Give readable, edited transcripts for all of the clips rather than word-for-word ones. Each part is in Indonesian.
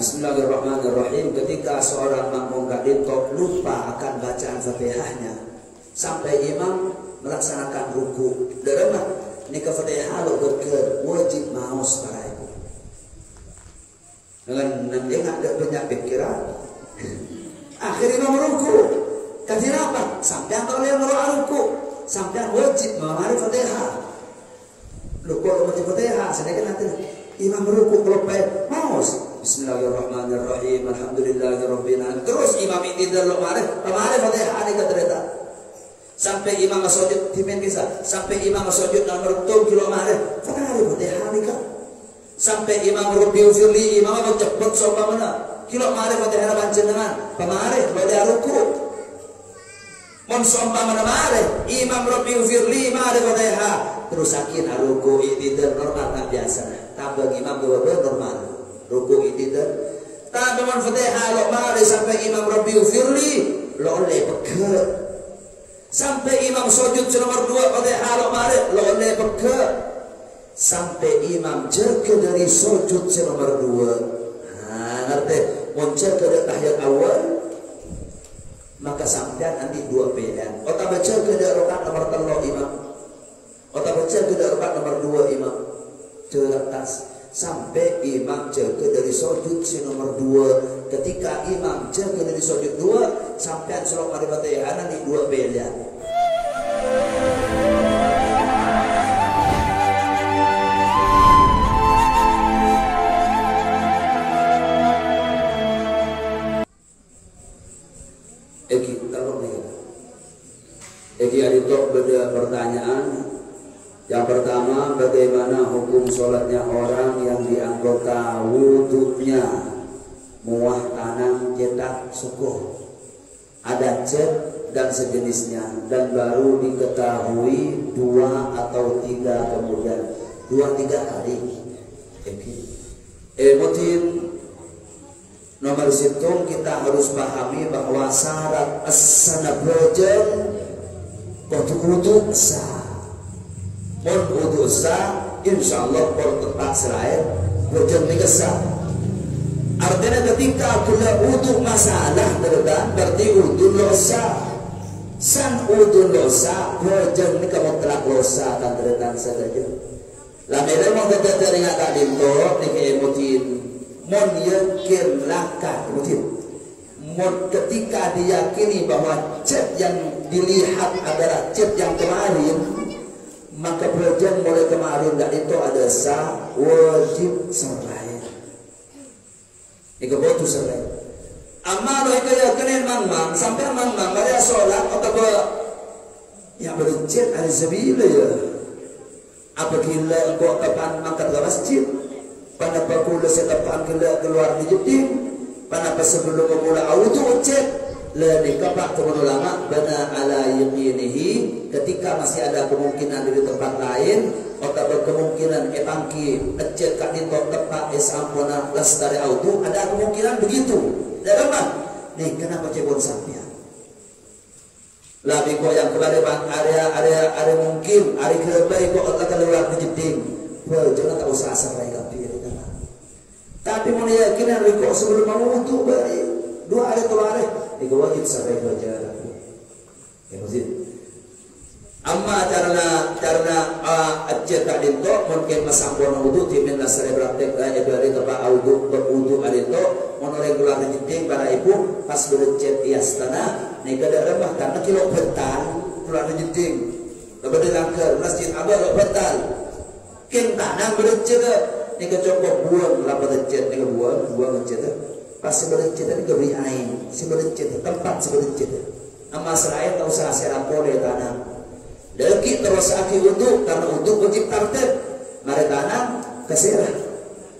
Bismillahirrahmanirrahim. Ketika seorang makmum kadintok lupa akan bacaan Fatihahnya sampai imam melaksanakan ruku, deremah ni ke Fatihah lo berker wajib maus para ibu. Dengan dia nggak ada banyak pikiran. Akhirnya imam ruku. Kajian apa? Sampai antara yang ruku, sampai wajib memahami Fatihah. Ruku wajib Fatihah. Sedangkan nanti imam ruku kalau baik maus. Bismillahirrahmanirrahim. Alhamdulillahirabbil alamin. Terus imam ini dalam kemarin Fatihah ini kata sampai imam sujud timen bisa. Sampai imam sujud nomor 2 kilometer. Fatihah ini kan. Sampai imam rubiu firli imam cepet sopa mana. Kilometer Fatihah panjenengan. Kemarin pada ruku. Mon sompa mana mare imam rubiu firli mare Fatihah. Terus sakin ruku itu normal tak biasa. Tambah imam dua normal. Ruku itu tapi man Fatihah lo mari sampai imam Rabbiu firli lo oleh peke sampai imam sujud nomor 2 Fatihah lo mari lo oleh peke sampai imam jaga dari sujud nomor 2. Ngerti mun jaga dari tahiyat awal maka sampai nanti 2 pilihan otak baca ke dari rakaat nomor 3 imam otak baca ke dari rakaat nomor 2 imam teratas sampai imam jaga dari sujud nomor 2. Ketika imam jaga dari sujud 2 sampai surah Al-Fatihah nanti 2 pilihan. Eki adito beda pertanyaan. Yang pertama, bagaimana hukum sholatnya orang yang di anggota wudhunya muah tanam cetak sukuh, ada cat dan sejenisnya, dan baru diketahui 2 atau 3 kemudian 2-3 kali. Mutin nomor situng kita harus pahami bahwa syarat as-sana brojen kudu sah. Mon wudu sah, insyaallah por tempat selain bojan nikah. Artinya ketika kula wudu masalah terdan berarti wudu dosa. San wudu dosa, bojan nikah mutlak dosa kan terdan saja. Lamere mau kita teringat tadi to nikah emotin. Mon yakin laka emotin. Mon ketika diyakini bahwa cat yang dilihat adalah cat yang kemarin, maka belajar mulai kemarin dan itu ada sah wajib serai. Ika botu serai. Amma lo ika yakin mang sampai mang pada sholat atau ya berjit ada sebila ya. Apabila engkau kapan makan ke masjid, pada pakula setapan keluar di jeding, pada sebelum memulai auto cek. Lani kapak teman ulama bana ala yaqinihi ketika masih ada kemungkinan di tempat lain atau berkemungkinan etangki ecet kat di tempat esampona lestari auto ada kemungkinan begitu. Dan apa? Nih kenapa cebon sampean? Labi kok yang kepada area mungkin area kebaik kok akan lewat di jeding. Jangan tak usah asal baik kapir tapi mau yakin kok sebelum mau wudu bari 2 hari 3 hari itu wajib sampai belajar. Ya mesti. Amma karena ajat tak dinto mungkin masambon wudu timin nasare praktek dari tempat wudu adito mon regular diting para ibu pas bercet iastana nih kada remah karena kilo betal keluar diting. Lebih langkar masjid abah lo betal. Kin tanang bercet nih kecokok buang lapa bercet nih buang bercet. Pas sebelum cerita ini keberi air, sebelum cerita tempat sebelum cerita. Nama seraya tak usah serap boleh tanam. Deki terus aki untuk karena untuk wajib tartib. Mari tanam keserah.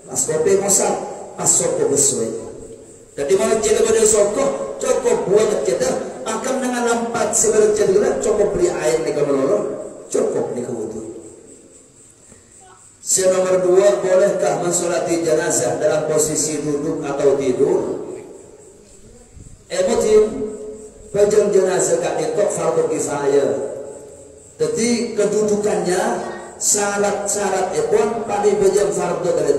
Pas kopi ngosak, pas soko besuai. Jadi mau cerita pada soko, cukup buat cerita. Akan dengan lampat sebelum cerita cukup beri air nih kemelolo, cukup nih kewudu. Nomor 2, bolehkah mensolati jenazah dalam posisi duduk atau tidur? Emotif bajang jenazah kat itu fardu kifayah. Jadi kedudukannya syarat-syarat ekon pada bajang fardu dari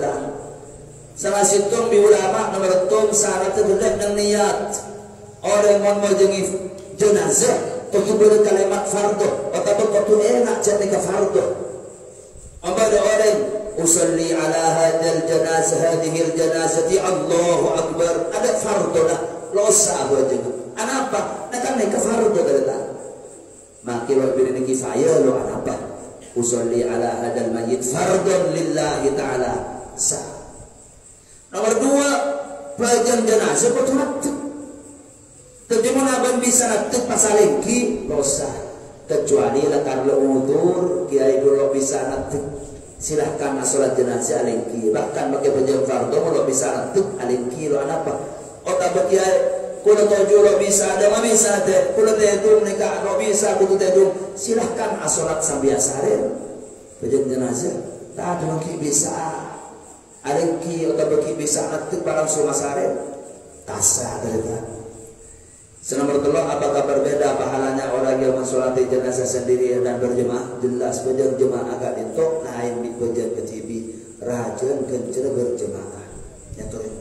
Salah situng di ulama nomor tum syarat terdekat dengan niat. Orang mau jengi jenazah tentu boleh kalimat fardu atau betul enak jadi ke fardu. Ada orang usalli ala hadal janazah hadhil janazati Allahu akbar ada fardu dah losa aja. Anapa? Nak kan ke fardu dah. Maka waktu ini kifayah lo anapa? Usalli ala hadal mayyit fardun lillahi ta'ala sah. Nomor 2, pelajaran jenazah betul betul. Tapi mana abang bisa natuk pasal lagi dosa. Kecuali lah kalau udur kiai dulu bisa natuk. Silahkan sholat jenazah lagi. Bahkan bagi pelajaran fardu lo bisa natuk lagi lo anapa? Otak kiai kulo tujuh lo bisa ada mah bisa deh. Kulo tedung nikah lo bisa kulo tedung. Silahkan sholat sambil asaren. Pelajaran jenazah tak ada lagi bisa. Alengki atau bagi bisa natik barang sumasaren kasa terlihat. Senomor 3, apakah berbeda pahalanya orang yang mensolati jenazah sendiri dan berjemaah? Jelas berjemaah agak itu lain di bagian kecibi rajin kencur berjemaah. Yang turun.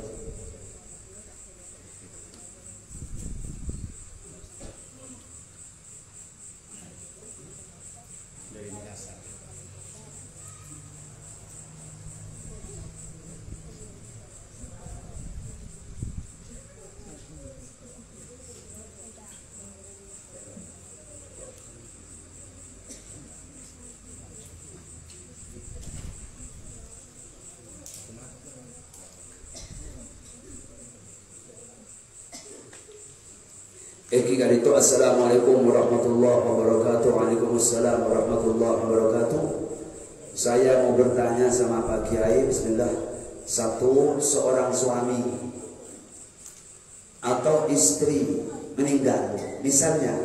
Itu assalamualaikum warahmatullahi wabarakatuh. Waalaikumsalam warahmatullahi wabarakatuh. Saya mau bertanya sama Pak Kiai. Bismillah. Satu, seorang suami atau istri meninggal, misalnya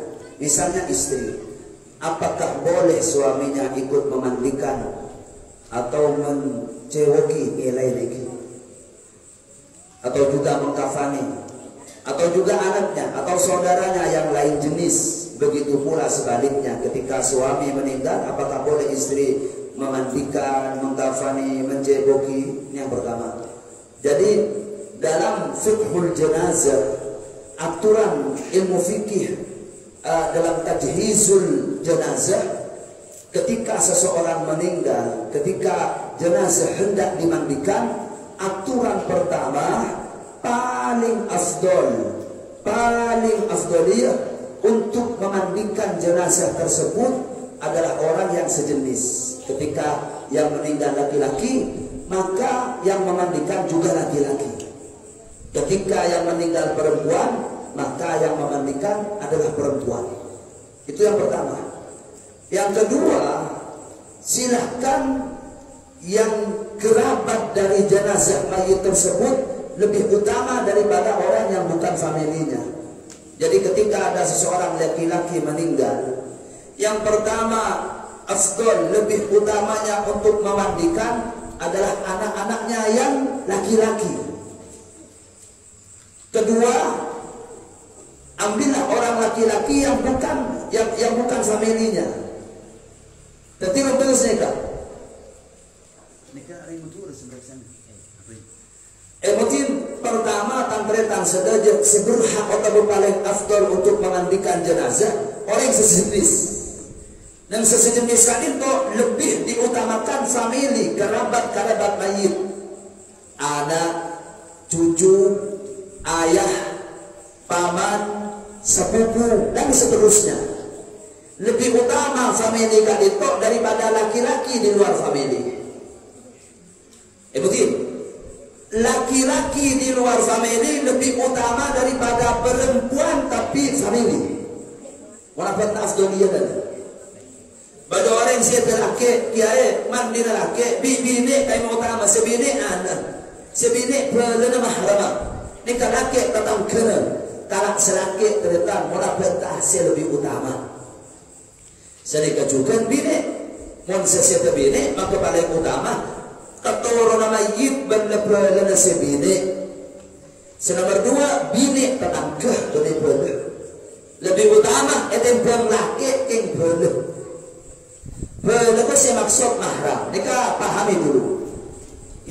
istri, apakah boleh suaminya ikut memandikan atau mencewoki lagi, atau juga mengkafani, atau juga anaknya atau saudaranya yang lain jenis? Begitu pula sebaliknya, ketika suami meninggal, apakah boleh istri memandikan, mengkafani, menceboki? Ini yang pertama. Jadi dalam fiqhul jenazah, aturan ilmu fikih dalam tajhizul jenazah, ketika seseorang meninggal, ketika jenazah hendak dimandikan, aturan pertama paling afdoliyah untuk memandikan jenazah tersebut adalah orang yang sejenis. Ketika yang meninggal laki-laki, maka yang memandikan juga laki-laki. Ketika yang meninggal perempuan, maka yang memandikan adalah perempuan. Itu yang pertama. Yang kedua, silahkan yang kerabat dari jenazah mayit tersebut lebih utama daripada orang yang bukan familinya. Jadi ketika ada seseorang laki-laki meninggal, yang pertama afdol, lebih utamanya untuk memandikan adalah anak-anaknya yang laki-laki. Kedua, ambillah orang laki-laki yang bukan familinya. Tapi terus nikah. Nikah hari itu sebenarnya. Mungkin pertama tamperetan sedaja seberhak atau paling afdol untuk memandikan jenazah orang sejenis. Dan sejenis kan itu lebih diutamakan famili, kerabat mayit, anak, cucu, ayah, paman, sepupu dan seterusnya. Lebih utama famili kan itu daripada laki-laki di luar famili. Mungkin laki-laki di luar famili lebih utama daripada perempuan tapi famili. Walaupun afdoliyah dan pada orang siapa laki kiai mandi laki bini kaya utama sebini anak sebini pelana mahram ni kalaki tatang kena kalak selaki terletak walaupun hasil lebih utama. Sedekah juga bini mon sesiapa bini maka paling utama keturunan mayit benar-benar sebini. Nomor 2, bini tetangga benar-benar lebih utama etempang laki yang benar. Benar saya maksud mahram. Mereka pahami dulu.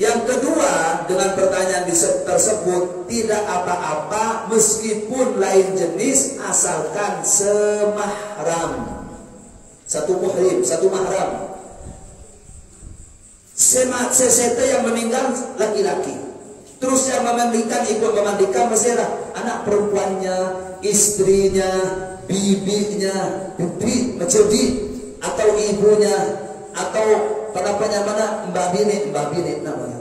Yang kedua, dengan pertanyaan tersebut tidak apa-apa meskipun lain jenis asalkan semahram. Satu muhrim, satu mahram. Sesete yang meninggal laki-laki. Terus yang memandikan ikut memandikan masalah anak perempuannya, istrinya, bibinya, bibi menjadi atau ibunya atau mana mbak bini namanya.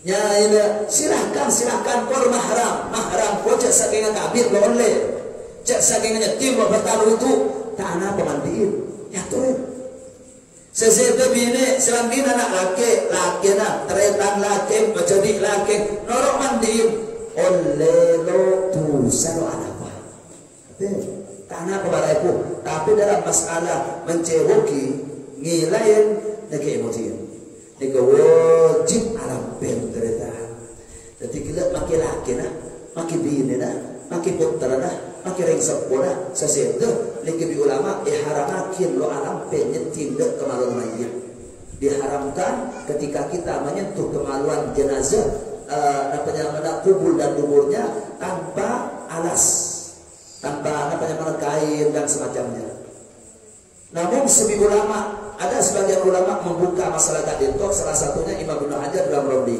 Ya ini silahkan kor mahram kau cek saking kabir lo oleh cek saking nyetim lo bertaruh itu tanah pemandiin ya tuh sesete bini selangin anak laki na teretan laki menjadi laki norok mandiin oleh lo dosa lo anak apa tanah kebaraiku tapi dalam masalah mencewoki ngilain nage emojian nage wajib alam penderita jadi kita makin laki nah makin bini nah makin putra nah makin ring sepuluh sesede nage bi ulama diharamakin lo alam penyen tindak kemaluan mayit diharamkan ketika kita menyentuh kemaluan jenazah namanya kubur dan duburnya tanpa alas tanpa kain dan semacamnya. Namun sebagian ulama ada sebagian ulama membuka masalah tadintok, salah satunya Imam Ibnu Hajar dalam Romli.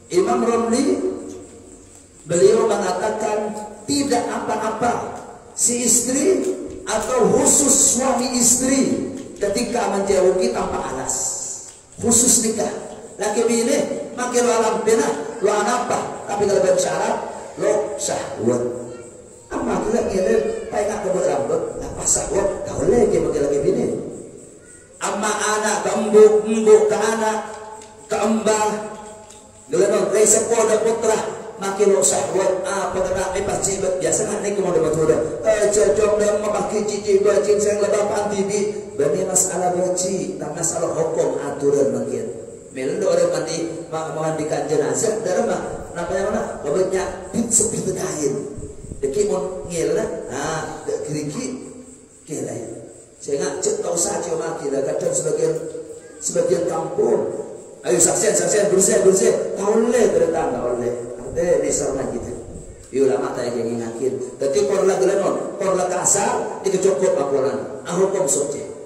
Imam Romli beliau mengatakan tidak apa-apa si istri atau khusus suami istri ketika menjauhi tanpa alas, khusus nikah. Laki bini makin lo alam pena lo apa, tapi kalau bersyarat lo syahwat. Amma kita ngirim pakai kebut rambut, lepas syahwat, tak boleh dia pakai laki bini. Amma anak kembuk ke anak ke embah dengan rei sepuh dan putra makin lo syahwat apa kena lepas cibat biasa nak ni kemana betul dah cocok dan memakai cici bacin sayang lebapan tibi bani masalah baci tak masalah hukum aturan makin melu orang memandikan jenazah dalam namanya mana babanya bit sepi kain deki mon ngel nah dek kiriki kelai saya nggak cek tahu saja maki dah kadang sebagian kampung ayo saksian bersih tahu le terdatang tahu le ada di sana kita ulama tak yang ngakin tapi korla gelenon korla kasar dikecokot apuran hukum suci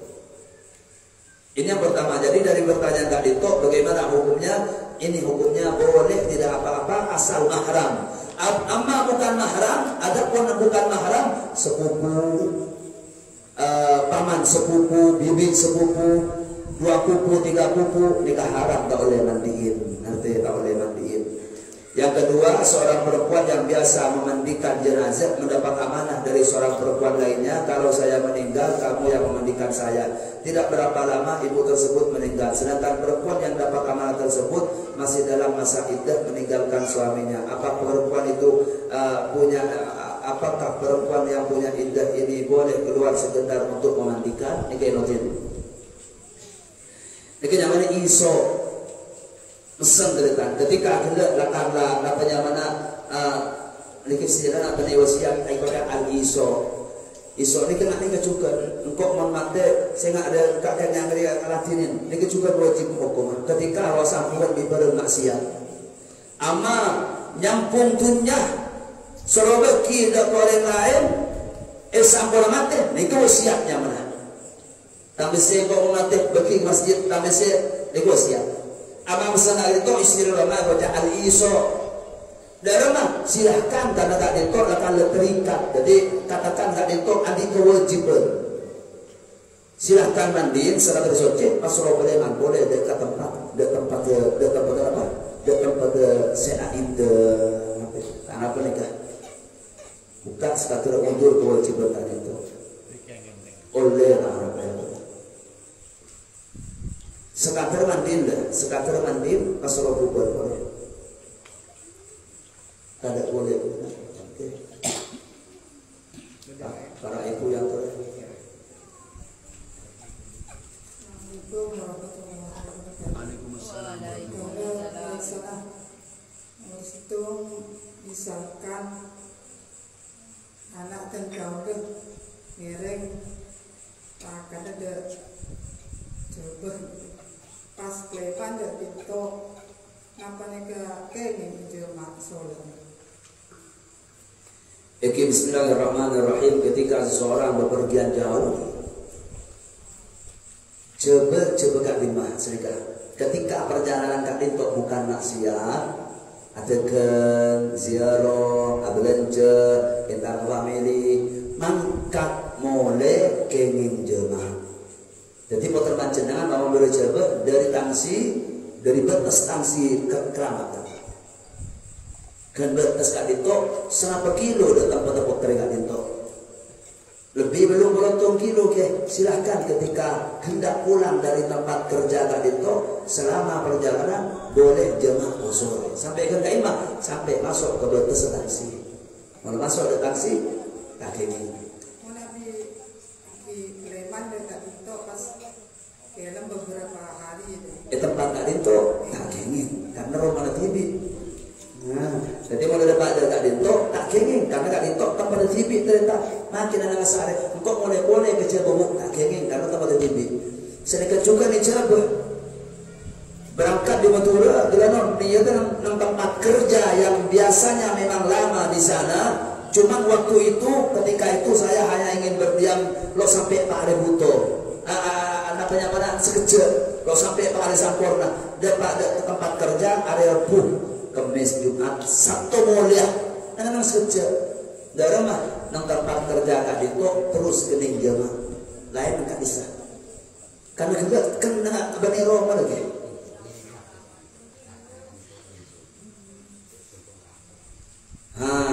ini yang pertama. Jadi dari pertanyaan Kak Dito bagaimana hukumnya, ini hukumnya boleh tidak apa-apa asal mahram. Amma bukan mahram, adapun bukan mahram sepupu, paman sepupu, bibi sepupu, 2 pupu, 3 pupu nikah haram tak boleh mandiin, nanti tak boleh mandiin. Yang kedua, seorang perempuan yang biasa memandikan jenazah mendapat amanah dari seorang perempuan lainnya, kalau saya meninggal kamu yang memandikan saya. Tidak berapa lama ibu tersebut meninggal, sedangkan perempuan yang dapat amanah tersebut masih dalam masa iddah meninggalkan suaminya. Apakah perempuan itu apakah perempuan yang punya iddah ini boleh keluar sekedar untuk memandikan? Ini notin. Ini namanya iso pesan deritan. Ketika hendak lakarlah namanya mana likit sejalan apa nih wasiat ibadah al iso. Iso ini kena ni kecukan. Engkau mengate saya nggak ada kakek yang dia latinin. Ini kecukan wajib hukum. Ketika wasahuan bibar maksiat. Ama nyampung tunya sorobeki dak orang lain. Sampur mate. Ini wasiatnya mana? Tapi saya kau mate beki masjid. Tapi saya ini wasiat. Ama mesana itu istilah lama baca al iso. Darah silahkan karena tak ditor akan terikat. Jadi katakan tak ditor ada kewajiban. Silahkan mandiin secara tersuci. Masuk boleh boleh dekat tempat apa? Dekat tempat seaid apa nikah. Bukan sekadar undur kewajiban tadi itu. Oleh apa? Sekadar mandiin masuk boleh. Tidak boleh. Okay. Para ibu yang terakhir. Waalaikumsalam. Itu misalkan anak dan kawan ngereng akan ada coba pas klepan dan pintu nampaknya ke kenging jemaah sholat. Bismillahirrahmanirrahim. Ketika seseorang bepergian jauh, coba kak lima sedikit. Ketika perjalanan kak lintok bukan maksiat, atakan ziarah, abelanja, entar family, mangkat mole kenging jemaah. Jadi putar panjenengan mau bercoba dari batas tangsi keramatan. Kan batas kak lintok 100 kilo datang potong kak lintok. Lebih belum beruntung kilo ke, silahkan ketika hendak pulang dari tempat kerja tadi itu selama perjalanan boleh jemaah usul sampai ke kaimah, sampai masuk ke batas taksi. Kalau masuk ke taksi, kaki ini. Mau nabi di Sleman dan tadi itu pas dalam beberapa hari itu. Tempat tadi itu kaki ini, karena rumah TV. Nah, jadi mau dapat tadi itu tak kenging karena kak itu tempat TV ternyata. Makin anak sare, engkau boleh kerja bobok tak kenging karena tempat TV. Sedikit juga nih coba berangkat di Madura, Delanon, dia nang tempat kerja yang biasanya memang lama di sana. Cuman waktu itu, ketika itu saya hanya ingin berdiam lo sampai Pak Ari Buto, namanya mana sekejap lo sampai Pak Ari Sampurna, dapat tempat kerja area Rabu, Kamis, Jumat, Sabtu mulia, nang sekejap. Darah mah nang tempat kerja kak itu terus kening jemaah lain nggak bisa karena juga kena bani Roma lagi.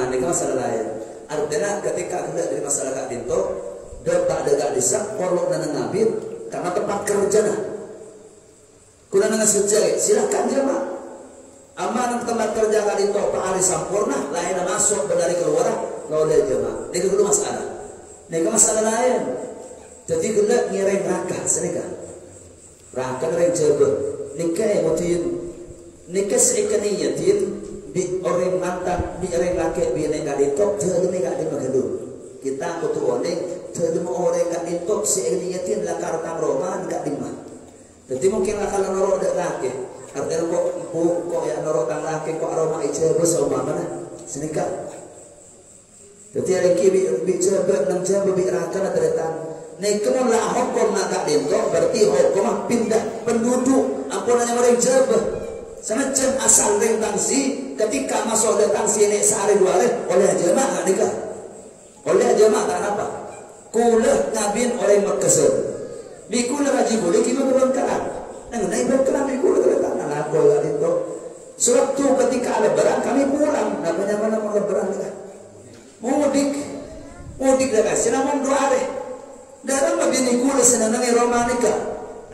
Ini masalah lain. Artinya ketika hendak dari masalah kak itu dapat ada bisa perlu dan ngabit karena tempat kerja nah kurang dengan sejak silakan jemaah. Aman tempat kerja kak itu Pak Ari Sampurna lain masuk dari keluar. Oleh jemaah, ini kedua masalah. Ini masalah lain. Jadi kita ngiring raka, sedekah. Raka ngiring jebel. Nikah yang mutin, nikah seikani yatin. Bi orang mantan, bi orang laki, bi orang kaditok, terus ni kadi makedul. Kita kutu orang, terus orang kaditok seikani yatin lakar tang roman kadimah. Jadi mungkin lakar norok dek laki. Artinya kok ya norok tang laki, kok aroma ijebel sama mana? Sedekah. Jadi ada bicara enam jam berbicarakan terletak. Nekon lah hukum nak dinto berarti hukum pindah penduduk. Apa namanya orang jabah. Semacam asal ring tangsi ketika masuk ke tangsi ini sehari dua hari oleh jemaah nikah. Oleh jemaah tak apa. Kulah ngabin orang Makassar. Bikulah haji boleh kita berangkat. Nang naik berangkat bikulah terletak. Nah aku lah dinto. Surat tu ketika ada barang kami pulang. Namanya mana mau lebaran nikah. Mudik dah kan, senang doa deh. Dalam begini kula senang ni romanika.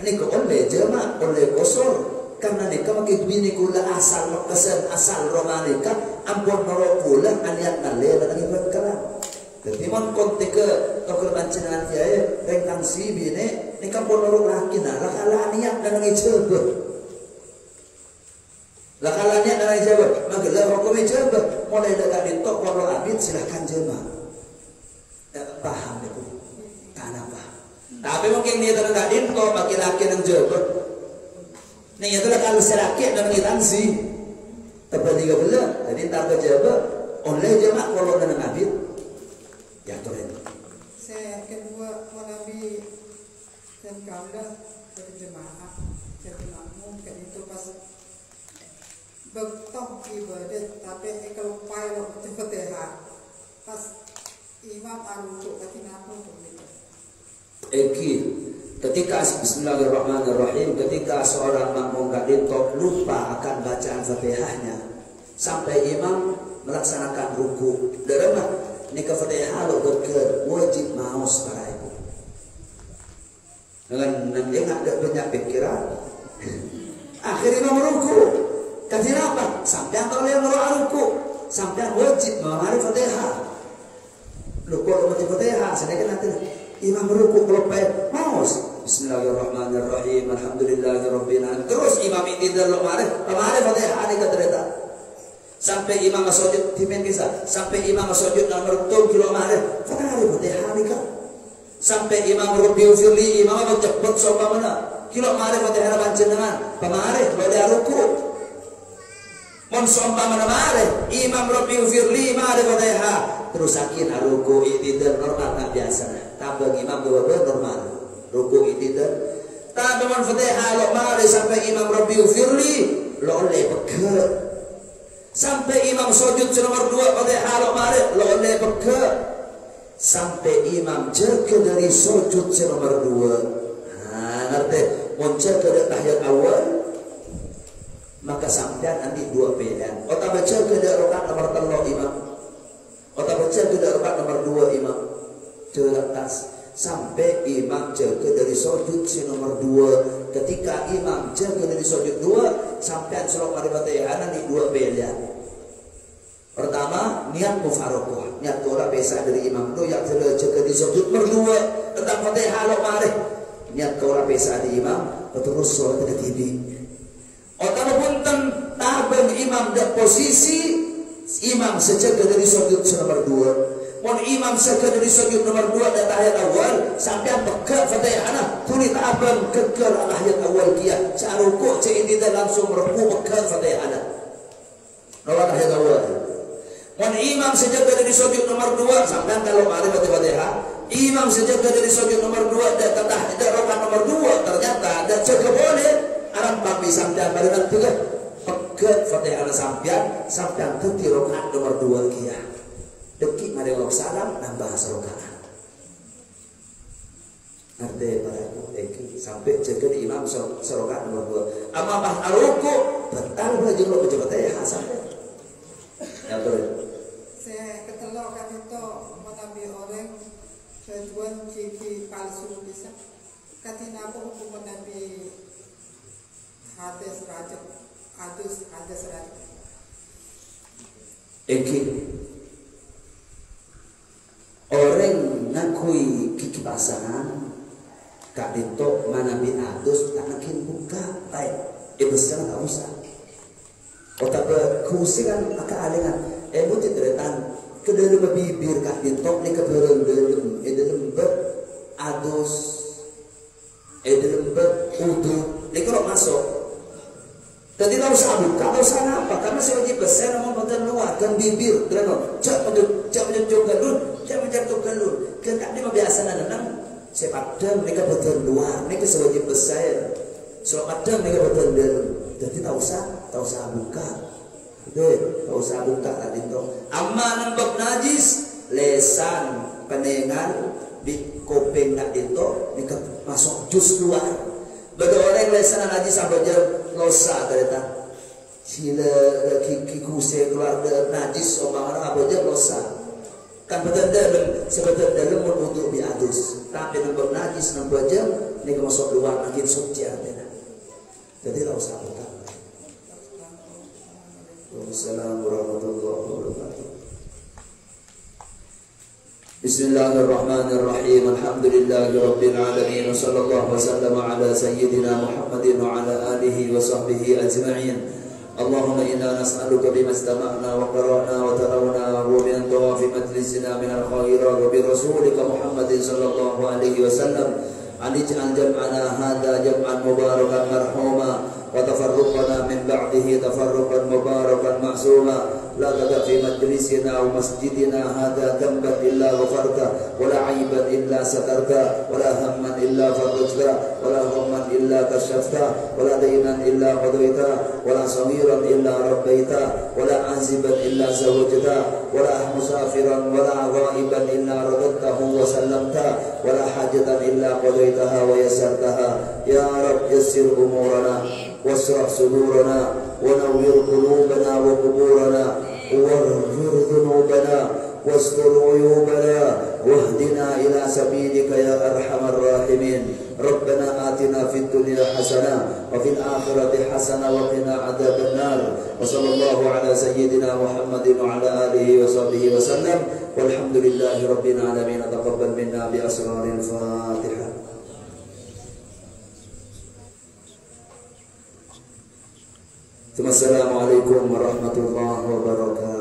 Ini kau oleh jemaah, oleh kosor. Karena ni kau makin bini kula asal Makassar, asal romanika. Ampun norok kula, aniat nale lagi berkelan. Jadi man kontek ke korban cenaan dia, rengkang si bini, ni kau pun norok laki nah, lakala aniat dan lagi coba. Lakalanya dan lagi coba, magelah hukumnya coba. Mulai dekat dintok kalau abid silahkan jemaah. Paham itu? Kenapa? Tapi mungkin dia tidak dintok bagi laki yang jebak. Ini itulah kalau selaki dan ngitansi. Tepat 13. Jadi tak kejebak oleh jemaah kalau dan abid. Ya Tuhan. Saya kedua menabi dan kaulah berjemaah jadi makmum kan itu pas bertok ibadat tapi kalau payah cepet ya pas imam aruk tapi ngapa begitu. Ketika Bismillahirrahmanirrahim, ketika seorang makmum kadintok lupa akan bacaan Fatihahnya sampai imam melaksanakan ruku, derema ni ke Fatihah lo ke wajib maus para ibu. Dengan dia ada banyak pikiran. Akhirnya imam ruku. Kajian apa? Sampai yang oleh ruku, sampai yang wajib memahami Fatihah. Lu kalau wajib Fatihah, sedangkan nanti imam ruku kalau baik maus. Bismillahirrahmanirrahim. Alhamdulillahirabbil alamin. Terus imam itu dalam memahami Fatihah ini keterita. Sampai imam masujud timen kisah. Sampai imam masujud nomor 7 kilo mahal. Fatihah ini kan. Sampai imam rubiul firli imam cepat sopa mana. kilo mari Fatihah panjenengan pamari boleh ruku mon sompa mana mari imam Rabbi firli mari Fatihah terus sakin ruku itidal normal tak biasa tabang imam beberapa normal ruku itidal tapi mon Fatihah lo mari sampai imam Rabbi firli lo oleh peker sampai imam sujud nomor 2 Fatihah lo mari lo oleh peker sampai imam jaga dari sujud nomor 2 ngerti muncul ke tahiyat awal maka sampean nanti 2 pilihan otak baca ke rakaat nomor 3 imam otak baca ke rakaat nomor 2 imam ceratas sampai imam jaga dari sujud nomor 2 ketika imam jaga dari sujud 2 sampean suruh mari Fatihah nanti 2 pilihan. Pertama, niat mufarokoh, niat ora pesa dari imam itu yang sudah jaga di sujud nomor 2 tentang Fatihah lo mari niat ora pesa di imam terus sholat ke TV. Otak punten tabeng imam dak posisi imam sejaga dari sujud nomor 2. Mon imam sejaga dari sujud nomor 2 dan tahiyat awal sampai pekat Fatihah tuli tabeng keker tahiyat awal kia caruku cek langsung meruku pekat Fatihah nomor tahiyat awal. Mon imam sejaga dari sujud nomor 2 sampai kalau mari Fatihah imam sejaga dari sujud nomor 2 dan rakaat nomor 2 ternyata ada jaga boleh aram papi sampean barengan juga pegat Fatihah sampean ke rakaat nomor 2 kia deki mari wong salam nambah rakaat ngerti para deki sampai jaga di imam rakaat nomor 2 amma pas aruku betal belajar lo baca Fatihah sampai ya betul saya ketelok kan itu menambil orang tujuan ciki palsu bisa katina apa hukum menambil hadis raja hadis raja orang ngakui kiki pasangan kak dito manabi adus tak nakin buka baik besar tak usah otak kusikan maka alengan buti teretan kedalam bibir kak dito ni kebereng dalam adus dalam udu ni kalau masuk tadi tak usah buka tak usah apa karena saya wajib besar namun bagian luar kan bibir terang cak menjunjungkan dulu cak menjatuhkan dulu kan tak dia biasa nanam saya padam mereka bagian luar mereka sewajib besar so padam mereka bagian dalam jadi tak usah buka tak usah buka tadi tu amma nampak najis lesan penengan di kopeng tak itu mereka masuk jus keluar berorang lesan najis sampai jam losa ternyata sila kiku saya keluar najis omong apa jam losa kan betul dalam sebetulnya dalam untuk biadus tapi nampak najis nampak jam mereka masuk keluar makin suci artinya jadi tak usah buka. Wassalamualaikum warahmatullahi wabarakatuh. Bismillahirrahmanirrahim. Alhamdulillahi rabbil alamin. Wassallallahu wasallam ala sayyidina Muhammadin wa ala alihi wa sahbihi ajma'in. Allahumma inna nas'aluka bima istama'na wa qara'na wa tarawna wa bi antawafi majlisina min al-khairat wa bi rasulika Muhammadin sallallahu alaihi wasallam an ij'al jam'ana hadha jam'an mubarakan marhuma وتفرقنا من بعده تفرقا مباركا معصوما لا تدع في مجلسنا ومسجدنا هذا ذنبا إلا غفرته ولا عيبا إلا سترته ولا هما إلا فرجته ولا غما إلا كشفته ولا دينا إلا قضيته ولا صغيرا إلا ربيته ولا عازبا إلا زوجته ولا مسافرا ولا غائبا إلا رددته وسلمته ولا حاجة إلا قضيتها ويسرتها يا رب يسر أمورنا واشرح صدورنا ونور قلوبنا وقبورنا واغفر ذنوبنا واستر عيوبنا واهدنا إلى سبيلك يا أرحم الراحمين ربنا آتنا في الدنيا حسنة وفي الآخرة حسنة وقنا عذاب النار وصلى الله على سيدنا محمد وعلى آله وصحبه وسلم والحمد لله رب العالمين تقبل منا بأسرار الفاتحة. Assalamualaikum warahmatullahi wabarakatuh.